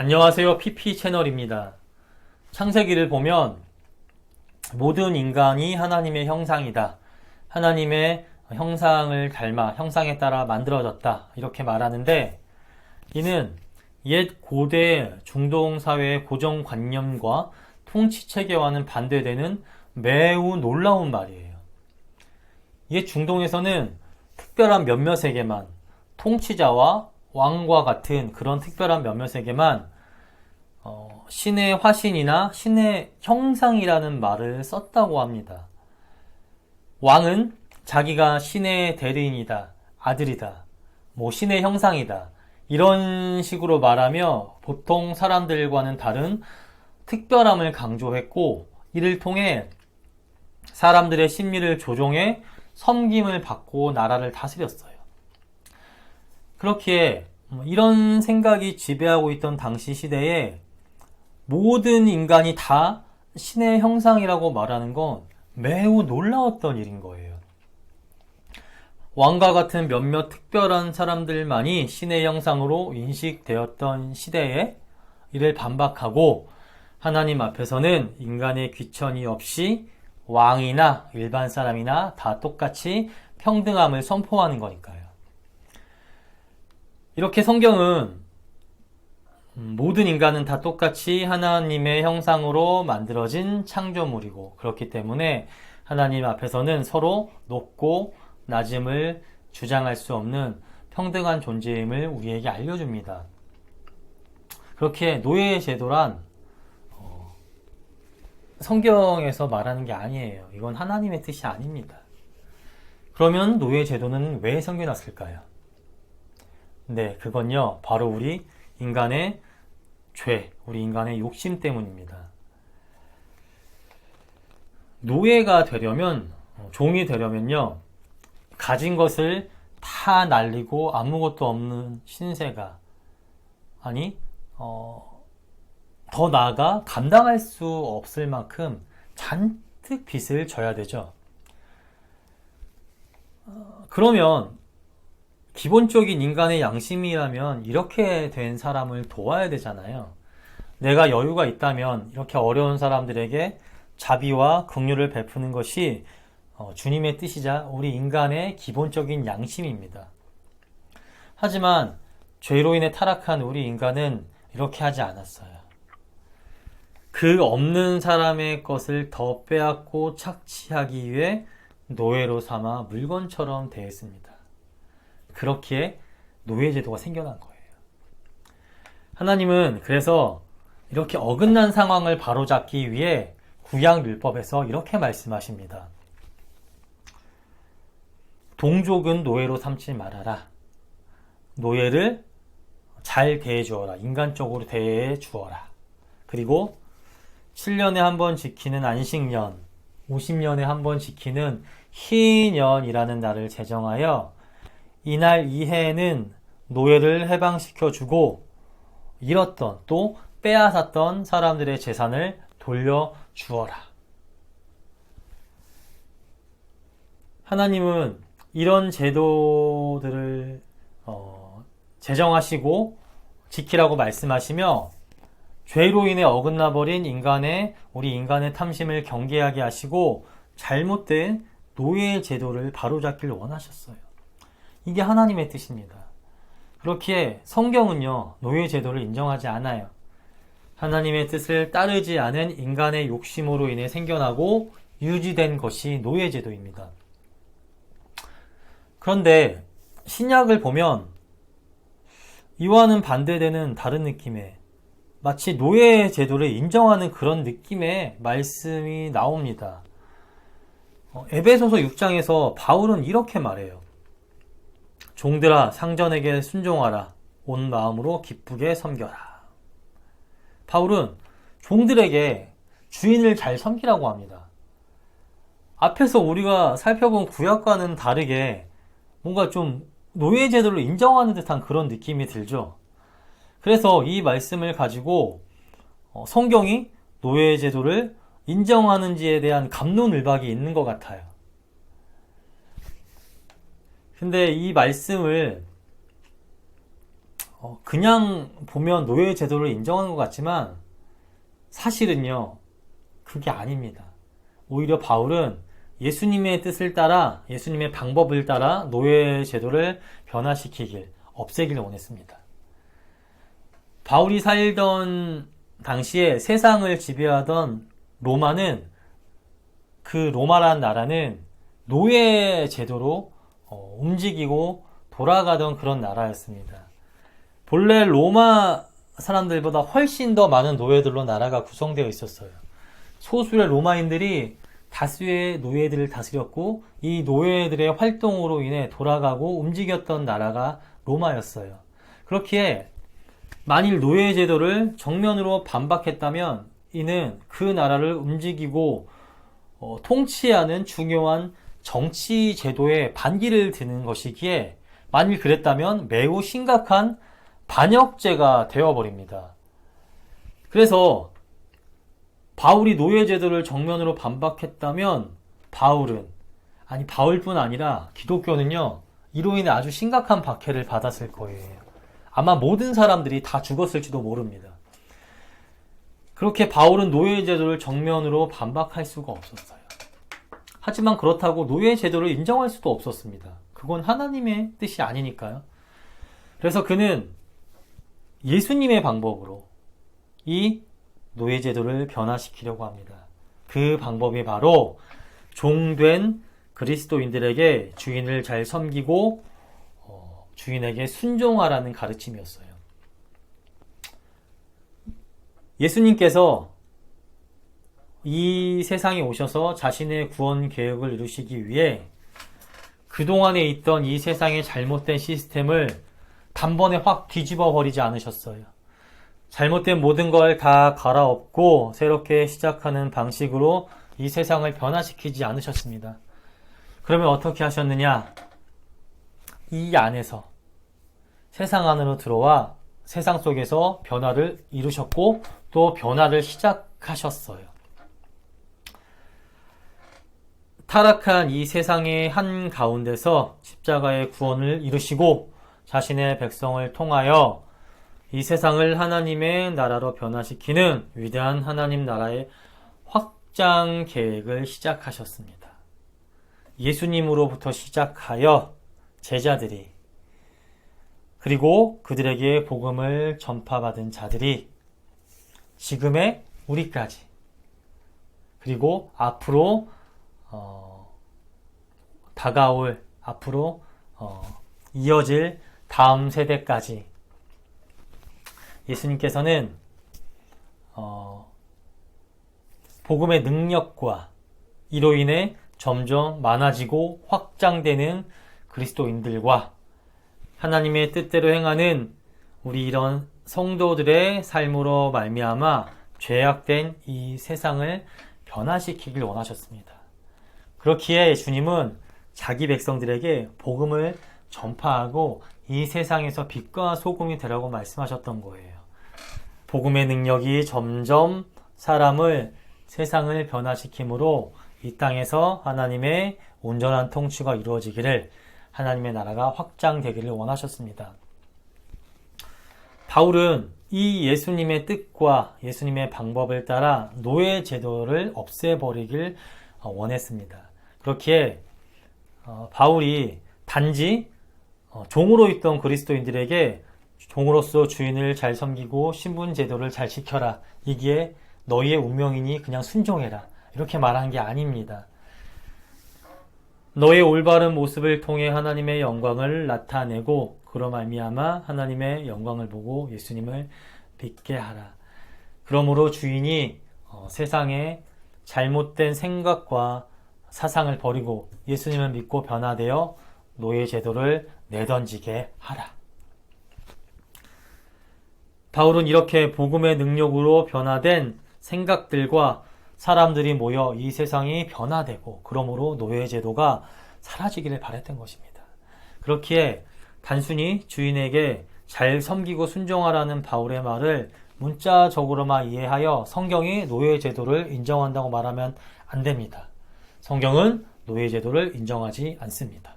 안녕하세요. PP 채널입니다. 창세기를 보면 모든 인간이 하나님의 형상이다. 하나님의 형상을 닮아 형상에 따라 만들어졌다. 이렇게 말하는데 이는 옛 고대 중동 사회의 고정관념과 통치체계와는 반대되는 매우 놀라운 말이에요. 옛 중동에서는 특별한 몇몇에게만 통치자와 왕과 같은 그런 특별한 몇몇에게만 신의 화신이나 신의 형상이라는 말을 썼다고 합니다. 왕은 자기가 신의 대리인이다, 아들이다, 신의 형상이다 이런 식으로 말하며 보통 사람들과는 다른 특별함을 강조했고 이를 통해 사람들의 심리를 조종해 섬김을 받고 나라를 다스렸어요. 그렇기에 이런 생각이 지배하고 있던 당시 시대에 모든 인간이 다 신의 형상이라고 말하는 건 매우 놀라웠던 일인 거예요. 왕과 같은 몇몇 특별한 사람들만이 신의 형상으로 인식되었던 시대에 이를 반박하고 하나님 앞에서는 인간의 귀천이 없이 왕이나 일반 사람이나 다 똑같이 평등함을 선포하는 거니까요. 이렇게 성경은 모든 인간은 다 똑같이 하나님의 형상으로 만들어진 창조물이고 그렇기 때문에 하나님 앞에서는 서로 높고 낮음을 주장할 수 없는 평등한 존재임을 우리에게 알려줍니다. 그렇게 노예 제도란 성경에서 말하는 게 아니에요. 이건 하나님의 뜻이 아닙니다. 그러면 노예 제도는 왜 생겨났을까요? 네, 그건요, 바로 우리 인간의 죄, 우리 인간의 욕심 때문입니다. 노예가 되려면, 종이 되려면요, 가진 것을 다 날리고 아무것도 없는 신세가, 더 나아가 감당할 수 없을 만큼 잔뜩 빚을 져야 되죠. 그러면 기본적인 인간의 양심이라면 이렇게 된 사람을 도와야 되잖아요. 내가 여유가 있다면 이렇게 어려운 사람들에게 자비와 긍휼을 베푸는 것이 주님의 뜻이자 우리 인간의 기본적인 양심입니다. 하지만 죄로 인해 타락한 우리 인간은 이렇게 하지 않았어요. 그 없는 사람의 것을 더 빼앗고 착취하기 위해 노예로 삼아 물건처럼 대했습니다. 그렇기에 노예제도가 생겨난 거예요. 하나님은 그래서 이렇게 어긋난 상황을 바로잡기 위해 구약율법에서 이렇게 말씀하십니다. 동족은 노예로 삼지 말아라. 노예를 잘 대해주어라. 인간적으로 대해주어라. 그리고 7년에 한 번 지키는 안식년, 50년에 한 번 지키는 희년이라는 날을 제정하여 이날 이해에는 노예를 해방시켜주고 잃었던 또 빼앗았던 사람들의 재산을 돌려주어라. 하나님은 이런 제도들을 제정하시고 지키라고 말씀하시며 죄로 인해 어긋나버린 우리 인간의 탐심을 경계하게 하시고 잘못된 노예 제도를 바로잡기를 원하셨어요. 이게 하나님의 뜻입니다. 그렇기에 성경은요, 노예 제도를 인정하지 않아요. 하나님의 뜻을 따르지 않은 인간의 욕심으로 인해 생겨나고 유지된 것이 노예 제도입니다. 그런데 신약을 보면 이와는 반대되는 다른 느낌의 마치 노예 제도를 인정하는 그런 느낌의 말씀이 나옵니다. 에베소서 6장에서 바울은 이렇게 말해요. 종들아 상전에게 순종하라. 온 마음으로 기쁘게 섬겨라. 바울은 종들에게 주인을 잘 섬기라고 합니다. 앞에서 우리가 살펴본 구약과는 다르게 뭔가 좀 노예 제도를 인정하는 듯한 그런 느낌이 들죠. 그래서 이 말씀을 가지고 성경이 노예 제도를 인정하는지에 대한 갑론을박이 있는 것 같아요. 근데 이 말씀을 그냥 보면 노예 제도를 인정하는 것 같지만 사실은요, 그게 아닙니다. 오히려 바울은 예수님의 뜻을 따라, 예수님의 방법을 따라 노예 제도를 변화시키길, 없애길 원했습니다. 바울이 살던 당시에 세상을 지배하던 로마는, 그 로마라는 나라는 노예 제도로 움직이고 돌아가던 그런 나라였습니다. 본래 로마 사람들보다 훨씬 더 많은 노예들로 나라가 구성되어 있었어요. 소수의 로마인들이 다수의 노예들을 다스렸고, 이 노예들의 활동으로 인해 돌아가고 움직였던 나라가 로마였어요. 그렇기에 만일 노예 제도를 정면으로 반박했다면 이는 그 나라를 움직이고 통치하는 중요한 정치 제도에 반기를 드는 것이기에, 만일 그랬다면 매우 심각한 반역죄가 되어버립니다. 그래서 바울이 노예 제도를 정면으로 반박했다면 바울뿐 아니라 기독교는요, 이로 인해 아주 심각한 박해를 받았을 거예요. 아마 모든 사람들이 다 죽었을지도 모릅니다. 그렇게 바울은 노예 제도를 정면으로 반박할 수가 없었어요. 하지만 그렇다고 노예 제도를 인정할 수도 없었습니다. 그건 하나님의 뜻이 아니니까요. 그래서 그는 예수님의 방법으로 이 노예 제도를 변화시키려고 합니다. 그 방법이 바로 종된 그리스도인들에게 주인을 잘 섬기고 주인에게 순종하라는 가르침이었어요. 예수님께서 이 세상에 오셔서 자신의 구원 계획을 이루시기 위해 그동안에 있던 이 세상의 잘못된 시스템을 단번에 확 뒤집어 버리지 않으셨어요. 잘못된 모든 걸 다 갈아엎고 새롭게 시작하는 방식으로 이 세상을 변화시키지 않으셨습니다. 그러면 어떻게 하셨느냐? 이 안에서 세상 안으로 들어와 세상 속에서 변화를 이루셨고 또 변화를 시작하셨어요. 타락한 이 세상의 한 가운데서 십자가의 구원을 이루시고 자신의 백성을 통하여 이 세상을 하나님의 나라로 변화시키는 위대한 하나님 나라의 확장 계획을 시작하셨습니다. 예수님으로부터 시작하여 제자들이, 그리고 그들에게 복음을 전파받은 자들이 지금의 우리까지, 그리고 앞으로 다가올, 앞으로 이어질 다음 세대까지 예수님께서는 복음의 능력과 이로 인해 점점 많아지고 확장되는 그리스도인들과 하나님의 뜻대로 행하는 우리 이런 성도들의 삶으로 말미암아 죄악된 이 세상을 변화시키길 원하셨습니다. 그렇기에 주님은 자기 백성들에게 복음을 전파하고 이 세상에서 빛과 소금이 되라고 말씀하셨던 거예요. 복음의 능력이 점점 사람을, 세상을 변화시키므로 이 땅에서 하나님의 온전한 통치가 이루어지기를, 하나님의 나라가 확장되기를 원하셨습니다. 바울은 이 예수님의 뜻과 예수님의 방법을 따라 노예 제도를 없애버리길 원했습니다. 그렇기에 바울이 단지 종으로 있던 그리스도인들에게 종으로서 주인을 잘 섬기고 신분 제도를 잘 지켜라, 이게 너희의 운명이니 그냥 순종해라, 이렇게 말한 게 아닙니다. 너의 올바른 모습을 통해 하나님의 영광을 나타내고 그로 말미암아 하나님의 영광을 보고 예수님을 믿게 하라. 그러므로 주인이 세상의 잘못된 생각과 사상을 버리고 예수님을 믿고 변화되어 노예 제도를 내던지게 하라. 바울은 이렇게 복음의 능력으로 변화된 생각들과 사람들이 모여 이 세상이 변화되고 그러므로 노예 제도가 사라지기를 바랬던 것입니다. 그렇기에 단순히 주인에게 잘 섬기고 순종하라는 바울의 말을 문자적으로만 이해하여 성경이 노예 제도를 인정한다고 말하면 안 됩니다. 성경은 노예 제도를 인정하지 않습니다.